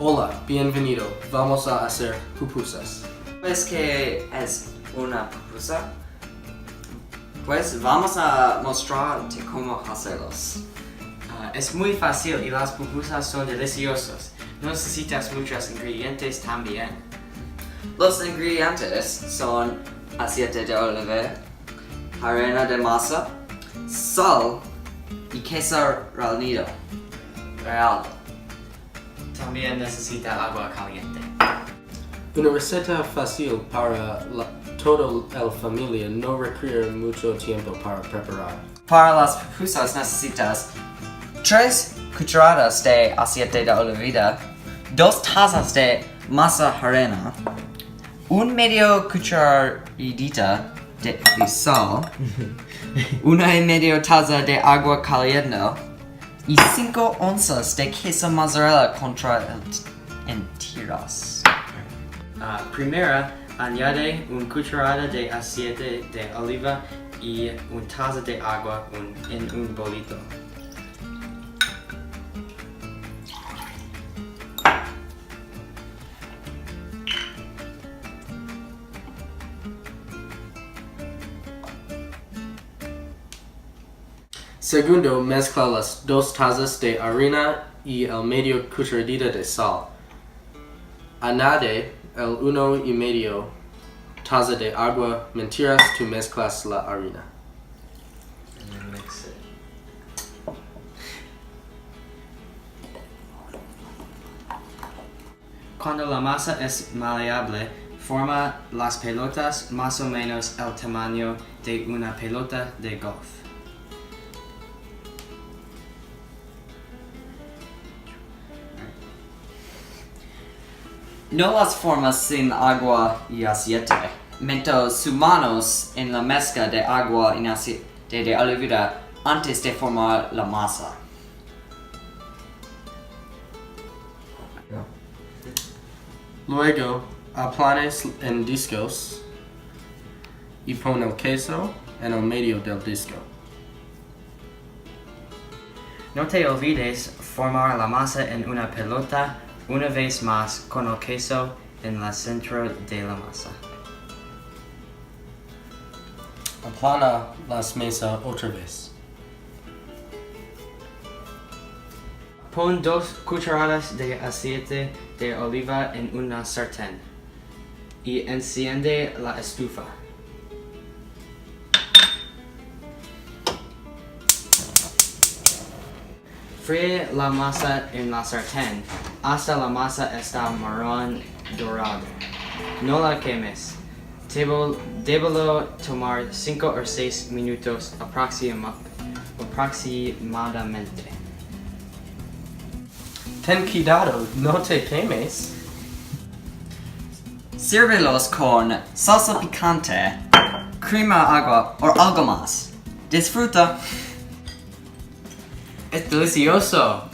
Hola, bienvenido. Vamos a hacer pupusas. ¿Sabes qué es una pupusa? Pues vamos a mostrarte cómo hacerlos. Es muy fácil y las pupusas son deliciosas. No necesitas muchos ingredientes también. Los ingredientes son aceite de oliva, harina de masa, sal y queso real. También necesita agua caliente. Una receta fácil para toda la familia, no requiere mucho tiempo para preparar. Para las pupusas necesitas 3 cucharadas de aceite de oliva, 2 tazas de masa harina, medio cucharadita de sal, 1,5 taza de agua caliente y 5 onzas de queso mozzarella contra en tiras. Primero, añade una cucharada de aceite de oliva y una taza de agua en un bolito. Segundo, mezcla las 2 tazas de harina y el medio cucharadita de sal. Añade el 1,5 taza de agua mientras tú mezclas la harina. And then mix it. Cuando la masa es maleable, forma las pelotas más o menos el tamaño de una pelota de golf. No las formas sin agua y aceite. Meto sus manos en la mezcla de agua y aceite de oliva antes de formar la masa. Luego, aplanes en discos y pon el queso en el medio del disco. No te olvides formar la masa en una pelota una vez más con el queso en el centro de la masa. Aplana las mesas otra vez. Pon 2 cucharadas de aceite de oliva en una sartén y enciende la estufa. Fríe la masa en la sartén hasta la masa está marrón dorado. No la quemes. Débelo tomar 5 o 6 minutos aproximadamente. Ten cuidado, no te quemes. Sírvelos con salsa picante, crema agua o algo más. Disfruta. Es delicioso.